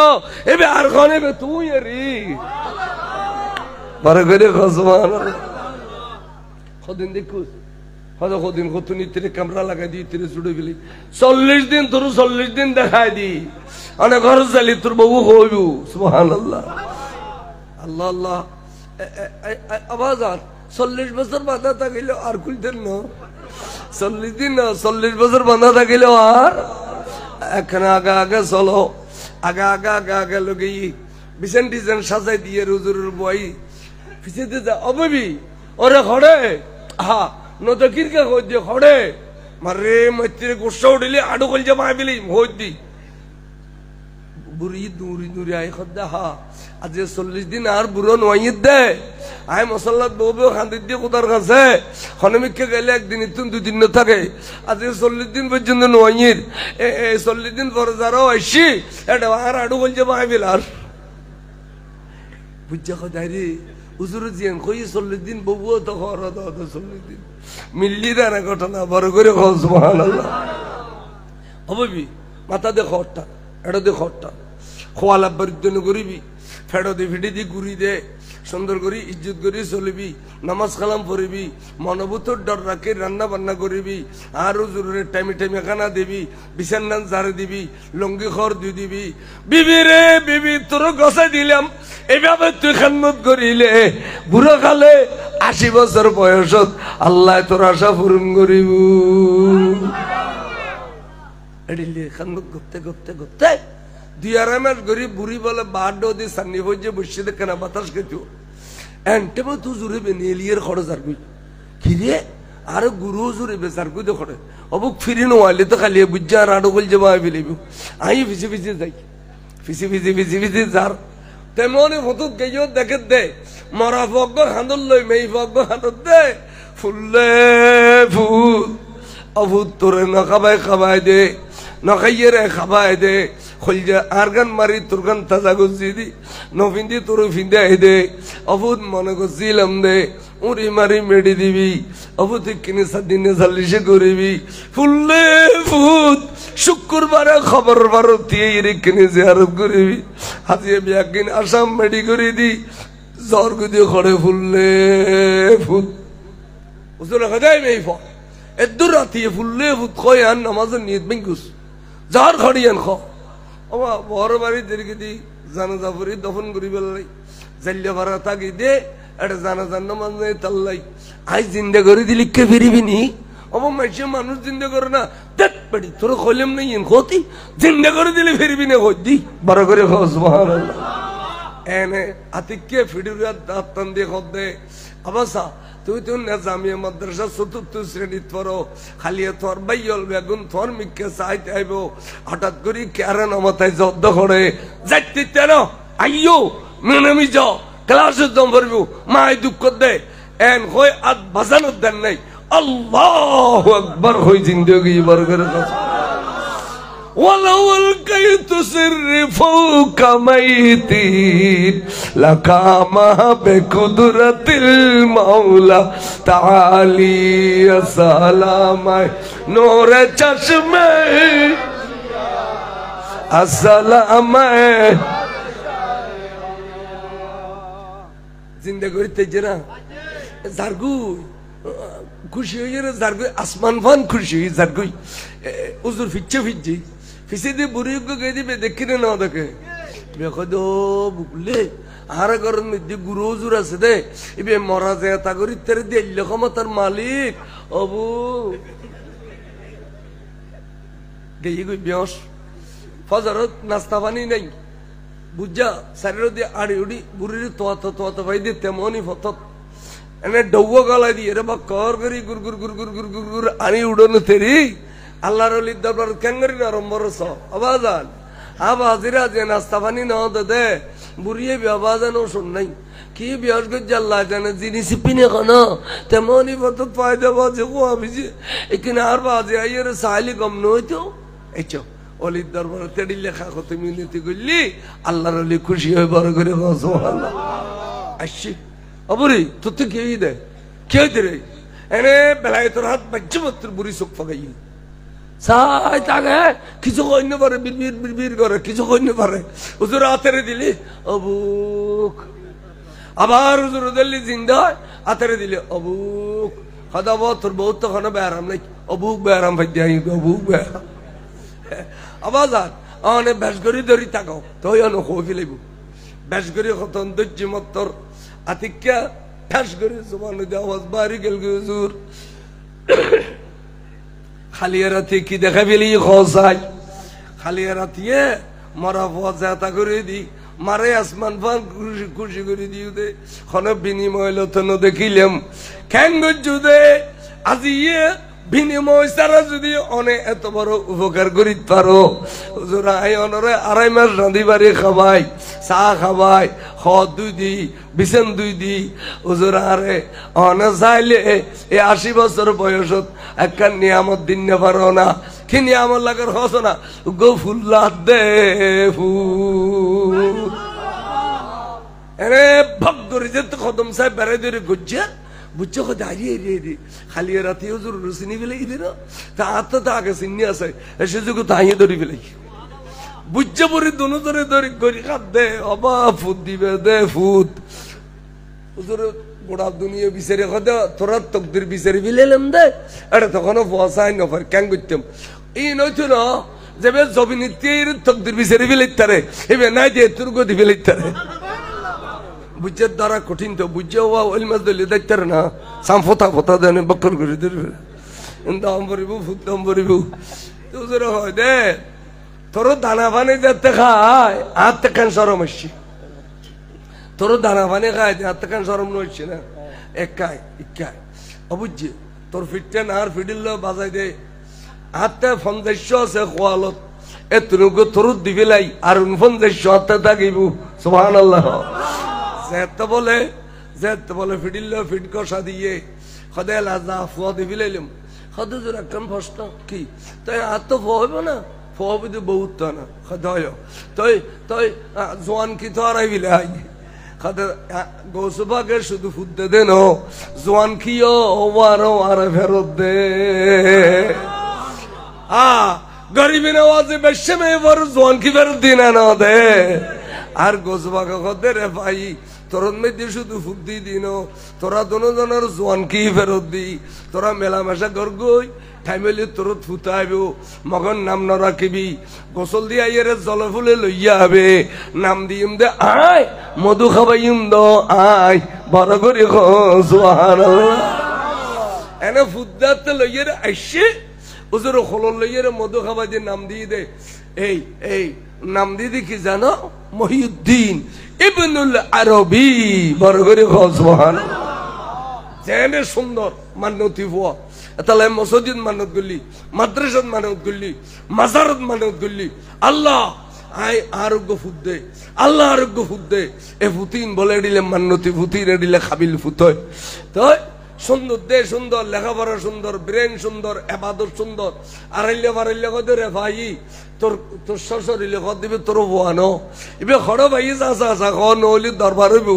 এবে আর খন এবে তুই রে বারে করে খস মান কদিন দেখুস হয়তো কদিন কত নিতে ক্যামেরা লাগাই দিই তিরে ছুটে গেলি 40 দিন তোর 40 দিন দেখাই দি অনেক ঘর চালি তোর বাবু হইব সুবহানাল্লাহ আল্লাহ আল্লাহ আওয়াজ আর 40 বছর বাঁধা থাকিল আর খুলতেন না 40 দিন না 40 বছর বাঁধা থাকিল আর এখানে আগে আগে চলো আগে আগে আগে আগে লোকে বিছান টিছান সাজাই দিয়ে রুজুরের বই পিছিয়ে যা অববি ওরে খড়ে হা নদকির কে হই দিয়ে খড়ে মারে মতিরে গুসা উঠিলে আড়ু কল জমা বিলি হই দি বুড়ি দূরি দূরি আই খদ্দা হা আজ 40 দিন আর বুড়ো নয়িত দে আই মসল্লাত বউবে খান্দি দিয়ে কোদার কাছে খনমিককে গেলে একদিন ইতুন দুই দিন থাকে আজ 40 দিন পর্যন্ত নয়ির এই 40 দিন পর যারাও আইসি এটা আর আড়ু কল জমা বিল আর বুঝা খদাই রে হুজুর জিয়ান কই 40 দিন বউও তো খরা দাও 40 দিন মিল্লি রানা ঘটনা বড় করে কও সুবহানাল্লাহ হববি মাথা দে খটটা এড়ো দে খটটা খোয়ালা বর্জন করিবি ফেড়ো দি ভিডি দি গুরি দে সুন্দর করি ইজ্জত করি চলিবি নামাজ কালাম পড়িবি মনোভূতর ডর রাখি রান্না বান্না করিবি আর হুজুরের টাইমে টাইমে খানা দিবি বিছানান ঝাড়ে দিবি লঙ্গি খর দি দিবি বিবি রে বিবি তোর গছাই দিলাম এইভাবে তুই খেদমত করিলে বুড়ো কালে 80 বছর বয়সত আল্লাহ তোর আশা পূরণ করিব এডিলে খেদমত করতে করতে করতে 2 মাস গরিব বুড়ি বলে বাড্ডো দি সান্নি হইছে বসে দেখে না বাতাস খেতো এন্টেমো তু জুড়ে বেনিলিয়ের খরচ আর কই কিরে আর গুরু জুড়ে বেচার কই দেখে অবুক ফিরি নোয়ালে তো খালি বুঝা আর আড়ো গল জমা ফেলিব আই ফিসি ফিসি যাই ফিসি ফিসি ফিসি ফিসি যার তেমনি হতো গেইও দেখে দে মরা ফগ্গ হাঁদল লই মেই ফগ্গ হাঁদত দে ফুললে ফুল অভূত তোরে নখাবাই খাবাই দে নখাইয়ে রে খাবাই দে খলজা আরগান মারি তোরগান তাজা গুজি দি নফিন্দি তোর ফিন্দে দে অভূত মনে গছিলাম দে উড়ি মারি মেডি দিবি অভূত কিনে সাদিনে সালিশে করিবি ফুললে ফুল শুক্রবারে খবর ভারতীয় কিনে জিয়ারত করিবি হাজিয়ে বিয়াকিন আসাম মেডি করে দি জ্বর গুদি খড়ে ফুললে ফুল উজুরা খদাই মেই ফ এদুর রাতিয়ে ফুললে ফুল কয় আন নামাজের নিয়ত বেঙ্গুস জ্বর খড়িয়ান খ ওমা বড় বাড়ি দেরকে দি জানাজা পড়ি দফন করি বেলাই জাল্লা ভাড়া থাকি দে এটা জানাজার নামাজ নেই তাল্লাই আই জিন্দা করে দিলি কে ফিরিবি নি অব মাইসে মানুষ জিন্দা করে না দেখ পেটি তোর খলিম নেই ক্ষতি জিন্দা করে দিলে ফিরবি না দি বড় করে সুবহানাল্লাহ এনে আতিকে ফিডিরাত দাঁতান দিয়ে খদ দে আবাসা তুই তো নিজামিয়া মাদ্রাসা ৪র্থ শ্রেণীত পড়ো খালি তোর বাইল বেগুন তোর মিকে চাইতে আইব হঠাৎ করে কেয়ারে নামাতাই জব্দ করে যাইতে তেন আইয়ো মেনামি যাও ক্লাসে জম পড়বো মাই দুঃখ দে এন হই আদ বাজানোর দেন নাই আল্লাহু আকবার হই জিন্দেগি বরকরে ولو القيت سر فوق ميتي لقام بقدرة المولى تعالي يا سلام نور چشمه السلام জিন্দা করতে জেনা জারগু খুশি হয়ে রে জারগু আসমান ফান খুশি হয়ে জারগু উজুর ফিচ্ছে ফিজি ফিসে দিয়ে বুড়ি গে দিবে দেখি না দেখে বেখদ বুকলে আর ঘরের মধ্যে গুরু জুর আছে দে এবে মরা যায় তা করি তেরে দিয়ে ক্ষমতার মালিক অবু গেই গই বিয়স ফজরত নাস্তা পানি নাই বুঝা শরীর দিয়ে আড়ি উড়ি বুড়ির তোয়াত ভাই দিয়ে তেমনই ফতত এনে ডৌব গলা দিয়ে রে বা কর করি গুর গুর গুর গুর গুর গুর গুর আনি উড়নো তেরি আল্লাহর অলির দরবার ক্যাঙ্গরি নরম বরস আবাজান আবাজিরা যে নাস্তা পানি ন দে বুড়িয়ে আবাজানো শুন নাই কি বিয়াস গজ্জা আল্লাহ জানে জিনিস পিনে খানা তেমনই ফতত ফায়দা বাজে ও আমি যে এখানে আর বাজে আইয়ের সাইলি কম নইতো এই চো অলির দরবার তেড়ি লেখা কত মিনতি করলি আল্লাহর অলি খুশি হয়ে বড় করে সুবহানাল্লাহ আসছি অবরি তোর তো কে দে কে দে রে এনে বেলায় তোর হাত বাজ্য মাত্র বুড়ি চোখ ফাঁকাই সাই তাকে কিছু কইন্য পারে বিড়বিড় বিড়বিড় করে কিছু কইন্য পারে হুজুর হাতেরে দিলি অবুক আবার হুজুর দিল্লি জিন্দা হাতেরে দিলি অবুক খাদা বত তোর বহুত তো খানা ব্যারাম নাই অবুক ব্যারাম ভাই যাই অবুক ব্যারাম আবাজান আনে বেশ করি ধরি তাকাও তুই অন কই ফেলিব বেশ করি খতন দজ্জ মত্তর আতিকা ঠাস করে সুবহান আওয়াজ বাড়ি গেল হুজুর খালিয়া রাতে কি দেখা ফেলি খসাই খালিয়া রাতে মরা ফজাতা করে দি মারে আসমান ফান খুশি করে দিও দে খন বিনিময় লতন দেখিলাম খ্যাঙ্গজ দে আজি বিনিময় সারা যদি অনেক এত বড় উপকার করিত পারো হুজুর আই অনরে 2.5 মাস রাঁধি বাড়ি খাবাই চা খাবাই খ 2 দি বিছেন 2 দি হুজুর আরে অনে চাইলে এই 80 বছর বয়সত একটা নিয়ামত দিন না পারো না কি নিয়ামত লাগার হস না গো ফুল্লা দে ফুল এরে ভক্তরি যে কদম সাহেব বেড়ে ধরে গুজ্জা বুঝছো দাঁড়িয়ে রে খালি রাতে হুজুর চিনি ফেলে দিল তা আত্মা তা আগে চিনি আছে সে যুগ তাইয়ে ধরি ফেলে বুঝছো পরে দুনো ধরে ধরি করি খাত দে অবা ফুট দিবে দে ফুট হুজুর গোড়া দুনিয়া বিচারে খদে তোরা তকদির বিচারে ফেলেলাম দে এটা তখনও ফসাই নফার ক্যাং করতাম এই নয়তো না যাবে জবিনীতির তকদির বিচারে ফেলে এবার নাই দিয়ে তোর গতি ফেলে বুঝার দ্বারা কঠিন তো বুঝে ওই মাছ দলি দেখতে না সাম ফোতা দেন বকর করে দেবে দাম পরিব ফুট দাম পরিব তোর হয় দে তোর দানা পানি দেখতে খায় হাত থেকে সরম আসছি তোর দানা পানি খায় হাত থেকে সরম নইছে না একাই ইকাই অবুঝছে তোর ফিটটা না আর ফিডিল বাজাই দে হাতে 50 আছে খোয়ালত এতটুকু তোর দিবে লাই আর 50 হাতে থাকিব সুবহানাল্লাহ যেতে বলে ফিডিল ফিড কষা দিয়ে সদায় লাজা ফুয়া দি ফেলাইলাম সদে জোর একখান প্রশ্ন কি তাই আর তো ফুয়াব না ফুয়াব দি বহুত না সদয় তই জোয়ান কি তো আর আইবিলে আই সদে গৌসবাকে শুধু ফুটতে দেন জোয়ান কি আর ফেরত দে গরিবী নওয়াজে বেশে মেয়ে বড় জোয়ান কি ফেরত দিনা না দে আর গৌসবাকে খদে রে ভাই তোর মধ্যে শুধু ফুদ্দি দিন তোরা দুজনের জোয়ান কি ফেরত দি তোরা মেলামেশা করগই ঠাইমেলি তোর ফুটাইব মগন নাম ন রাখিবি গোসল দিয়ে আইয়ের জলে ফুলে লইয়া হবে নাম দিম দে আয় মধু খাবাইম দ আয় বড় করে সুবহানাল্লাহ এনে ফুদ্দাতে লইয়ের আইসে ওজোর খোলন লইয়ের মধু খাবাই দিয়ে নাম দিয়ে দে এই নাম দিয়ে কি জানো মহিউদ্দিন ইবনুল আরবি বড় করে সুবহানাল্লাহ জেনে সুন্দর মান্যতি ফুয়া তাহলে মসজিদ মানত করলি মাদ্রাসাত মানত করলি মাজারত মানত করলি আল্লাহ আই আরোগ্য ফুট দে আল্লাহ আরোগ্য ফুট দে এ ফুতিন বলে দিলে মান্যতি ফুতিন দিলে খাবিল ফুট হয় তাই সুন্দর দে সুন্দর লেখাপড়া সুন্দর ব্রেন সুন্দর এবাদত সুন্দর আড়াইলে কত রে ভাই তোর শ্বশুরিলে কত দিবে তোর বোয়ানো এবার খড় ভাই আসা নহলি দরবার হইব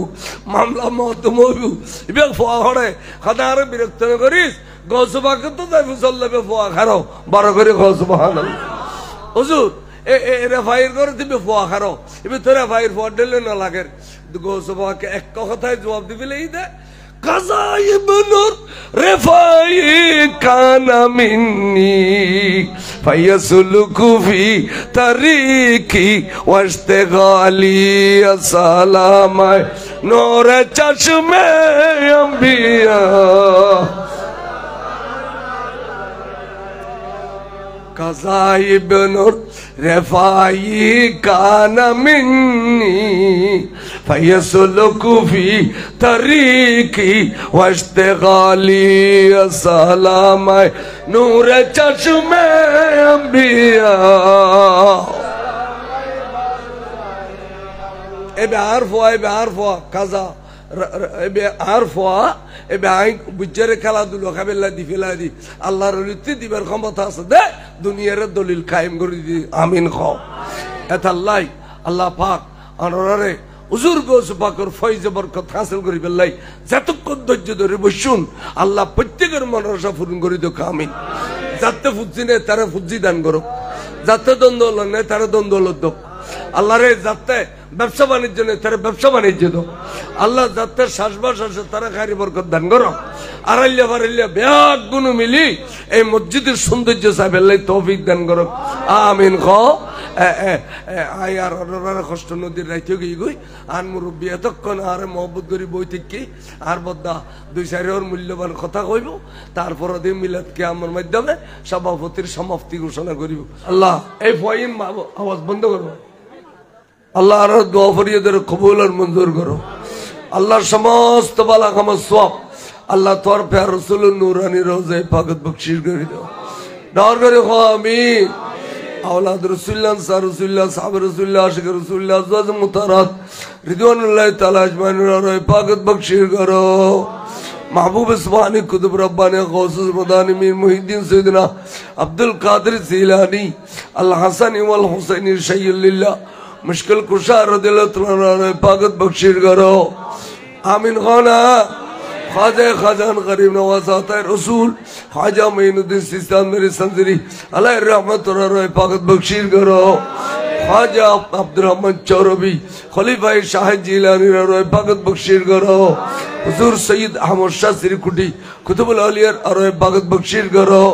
মামলা মহতম হইব এবার ফোয়া খড়ে সদা আরো বিরক্ত করিস গৌসবাকে তো যাইব চলবে ফোয়া খারো বড় করে সুবহানাল্লাহ হুজুর রেফাইর করে দিবে ফোয়া খারো এবার তোর রেফাইর ফোয়া দিলে না লাগে গৌসবাকে এক কথায় জবাব দিবে এই দে কাজা ইবনুর রেফাই কানা মিন্নি فيسلك في طريقي واشتغالي السلام نور چشم انبیاء قضائب نور رفائی کان منی فیسلک فی طریقی واشتغالی السلام نور چشم انبیاء ابی عرفوا قضا ابی عرفوا ابی আইন বুঝরে খেলাধুলো খাবেলা দি ফেলা দি আল্লাহর রলিতে দিবার ক্ষমতা আছে দে দুনিয়ার দলিল কায়েম করে দি আমিন খাও এতাল্লাই আল্লাহ পাক অনরে হুজুর গোস পাকের ফয়জ বরকত হাসিল করি বেলাই যতক্ষণ ধৈর্য ধরে বসুন আল্লাহ প্রত্যেকের মনের পূরণ করে দিও আমিন যাতে ফুজি নে তারা ফুজি দান করো যাতে দ্বন্দ্ব নে তারা দ্বন্দ্ব দাও আল্লাহ রে যাতে ব্যবসা বাণিজ্য নেই তারা ব্যবসা বাণিজ্য দাও আল্লাহ যাতে শ্বাসবাস আছে তারা খারি বরকত দান করো আড়াইলিয়া বাড়াইলিয়া ব্যাগ গুণ মিলি এই মসজিদের সৌন্দর্য সাহেবেল্লাই তৌফিক দান করো আমিন খ আর কষ্ট নদীর রাইতে গিয়ে গই আর মুরব্বী এতক্ষণ আর মহব্বত করি বই থেকে আর বদ্দা 2-4 মূল্যবান কথা কইব তারপর দিয়ে মিলাদ কিয়ামের মাধ্যমে সভাপতির সমাপ্তি ঘোষণা করিব আল্লাহ এই ফয়িন আওয়াজ বন্ধ করো আল্লাহ আর দোয়া ফরিয়াদের কবুল আর মঞ্জুর করো আল্লাহর সমস্ত বালা কামাল সওয়াব আল্লাহ তোর প্যার রাসূলুর নূরানি রওজায়ে পাকত বখশিশ করে দাও দর করে খো আমিন اولاد رسول الله انصار رسول الله صحاب رسول الله عاشق رسول الله ازواج مطهرات رضوان الله تعالی اجمعین روح پاکت بخشیر کرو محبوب سبحانی قطب ربانی غوث مدانی میر محی الدین سیدنا عبدالقادر سیلانی الحسنی والحسینی شیء للہ مشکل کشا رضی اللہ تعالی روح پاکت بخشیر کرو آمین خانا خواجہ خاجان غریب نواز آتا ہے رسول خواجہ معین الدین سیستان میری سنزری علیہ رحمت اور روح پاکت بخشیر کرو خواجہ عبدالرحمن چوربی خلیفہ شاہ جیلانی روح پاکت بخشیر کرو حضور سید احمد شاہ سری کٹی کتب العلیہ روح پاکت بخشیر کرو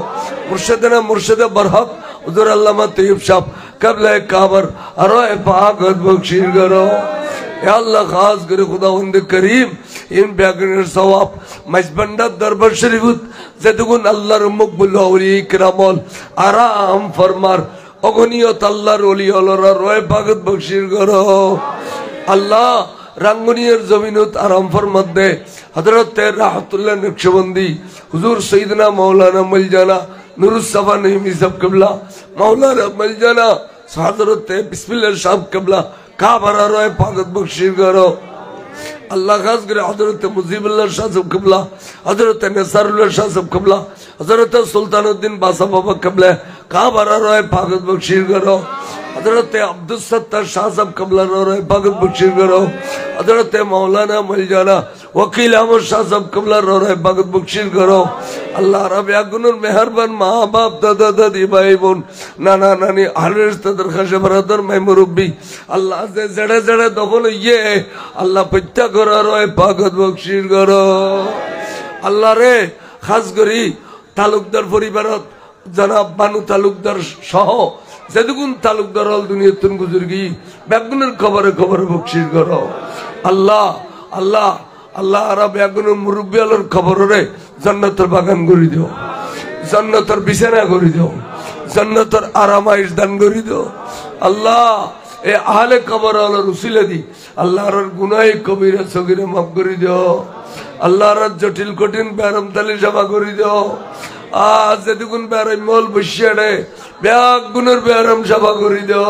مرشدنا مرشد برحق حضور علامہ طیب شاہ قبل کابر روح پاکت بخشیر کرو یا اللہ خاص کرے خداوند کریم ان بیاگنر ثواب مجبندہ دربار شریفت زدگون اللہ مقبول اولیاء کرامول آرام فرمار اگنیت اللہ رولی اللہ روح پاکت بخشیر کرو اللہ رنگنیر زمینت آرام فرمت دے حضرت راحت اللہ نقشبندی حضور سیدنا مولانا مل جانا نور الصفا نعیمی صاحب قبلہ مولانا مل جانا حضرت بسم اللہ صاحب قبلہ کعبہ روح پاکت بخشیر کرو اللہ خاص کرے حضرت مزیب اللہ شاہ صاحب قبلہ حضرت نصار اللہ شاہ صاحب قبلہ حضرت سلطان الدین باسا بابا قبلہ کعبہ روح پاکت بخشیر کرو حضرت عبدالستار شاہ صاحب قبلہ روح پاکت بخشیر کرو حضرت مولانا ملجانا وکیل احمد شاہ صاحب قبلہ روح پاکت بخشیر کرو اللہ رب یاگنور مہربان ماں باپ دادا دادی بھائی بون نانا نانی اہل رشتہ درخواش برادر میں مربی اللہ سے زڑے زڑے دفن یہ اللہ پچھا کرو روح پاکت بخشیر کرو اللہ رے خاص کری তালুকদার পরিবারত জনাব বানু তালুকদার সহ যেদুগুন তালুকদার হল দুনিয়াতুন গুজুরগি বেগুনের খবরে খবরে বকশিশ করো আল্লাহ আল্লাহ আল্লাহ আর বেগুনের মুরব্বী আলোর খবরে জান্নাতের বাগান করে দিও জান্নাতের বিছানা করে দিও জান্নাতের আরামাইশ দান করে দিও আল্লাহ এ আহলে কবর আলোর উসিলা দি আল্লাহর গুনাহ কবিরা সগীরা মাফ করে দিও আল্লাহর জটিল কঠিন বেরম তালি জমা করে দিও আজ যেদিন বেরম মল বসিয়াড়ে ব্যাগ গুণের বেরম সভা করে দিও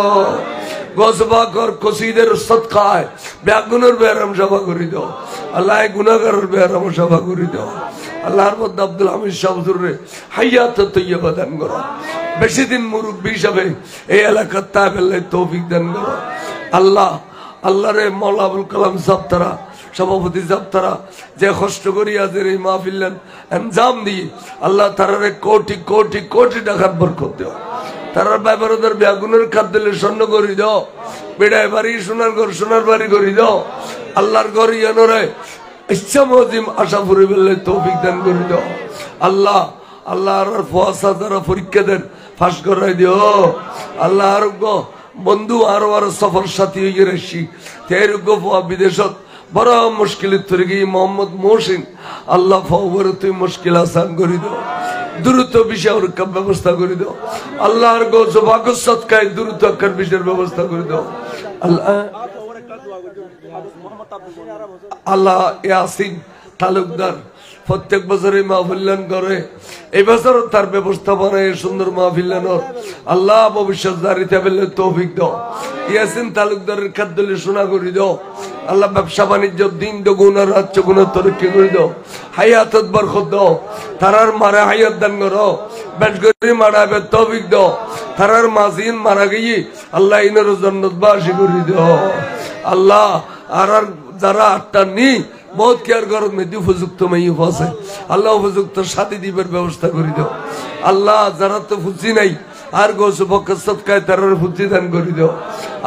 গসবা কর কসিদের সদকায় ব্যাগ গুণের বেরম সভা করে দিও আল্লাহ গুনাহগারের বেরম সভা করে দিও আল্লাহর মধ্যে আব্দুল হামিদ শাহ হুজুরে হায়াত তৈয়বা দান করো বেশি দিন মুরব্বী হিসাবে এই এলাকার তাবেল্লাই তৌফিক দান করো আল্লাহ আল্লাহ রে মাওলানা আবুল কালাম সাহেব তারা সভাপতি সাহেব তারা যে কষ্ট করি আজের এই মাহফিল আঞ্জাম দিয়ে আল্লাহ তারারে কোটি কোটি কোটি টাকার বরকত দেও তারার ব্যাপারদের বেগুনের খাদ্যলে স্বর্ণ করি দাও বেড়ায় বাড়ি সোনার ঘর সোনার বাড়ি করি দাও আল্লাহর ঘর ইয়ানোরে ইচ্ছা মজিম আশা ফুরি বললে তৌফিক দান করে দাও আল্লাহ আল্লাহ আর ফোয়াসা যারা পরীক্ষা দেন ফাঁস করাই দিও আল্লাহ আরোগ্য বন্ধু আরো সফর সাথী হয়ে রেসি তেরোগ্য বিদেশত বড় মুশকিল তরে গিয়ে মোহাম্মদ মহসিন আল্লাহ ফাওয়ার তুই মুশকিল আসান করে দাও দ্রুত বিষয় ওর ব্যবস্থা করে দাও আল্লাহর গো জবাগত সৎকায় দ্রুত আকার বিষয়ের ব্যবস্থা করে দাও আল্লাহ আল্লাহ ইয়াসিন তালুকদার প্রত্যেক বছরে মাহফিল্লান করে এই বছর তার ব্যবস্থাপনায় সুন্দর মাহফিল্লানোর আল্লাহ ভবিষ্যৎ দাঁড়িয়ে পেলে তৌফিক দাও ইয়াসিন তালুকদারের খাদ্যলে শোনা করে দাও আল্লাহ ব্যবসা বাণিজ্য দিন দুগুণ আর রাত চগুণ তরক্কি করে দাও হায়াতত বরকত দাও তারার মারা হায়াত দান করো বেশ করে মারাবে তৌফিক দাও তারার মাজিন মারা গিয়ে আল্লাহ ইনের জান্নাতবাসী করে দাও আল্লাহ আর যারা আটটা নেই बहुत केयर करो मेदी उपयुक्त में फसे अल्लाह उपयुक्त शादी दीपर व्यवस्था कर दो अल्लाह जरा तो फुजी नहीं আর গোসু বকসত কায় তারার ফুজি দান করে দাও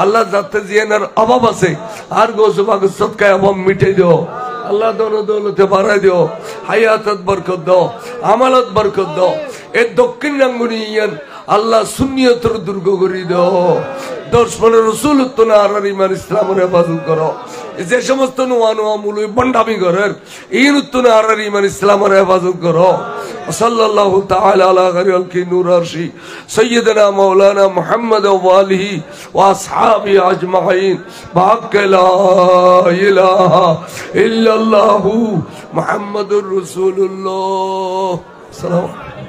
আল্লাহ যাতে জিয়ানার অভাব আছে আর গোসু বকসত কায় অভাব মিটাই দাও আল্লাহ দোনো দৌলতে বাড়াই দাও হায়াতত বরকত দাও আমালত বরকত দাও এই দক্ষিণ রাঙ্গুনি ইয়ান আল্লাহ সুন্নিয়তর দুর্গ করে দাও দর্শনের রসুলত্ব না আর ইমান ইসলামের হেফাজত করো যে সমস্ত নোয়া নোয়া মুলুই বন্ডামি করেন এই নতুন আর ইমান ইসলামের হেফাজত করো সাল্লাল্লাহু তাআলা আলা খায়রিল কি নূর আরশি সাইয়্যিদানা মাওলানা মুহাম্মদ ওয়া আলিহি ওয়া আসহাবি আজমাইন বাক লা ইলাহা ইল্লাল্লাহু মুহাম্মাদুর রাসূলুল্লাহ সাল্লাল্লাহু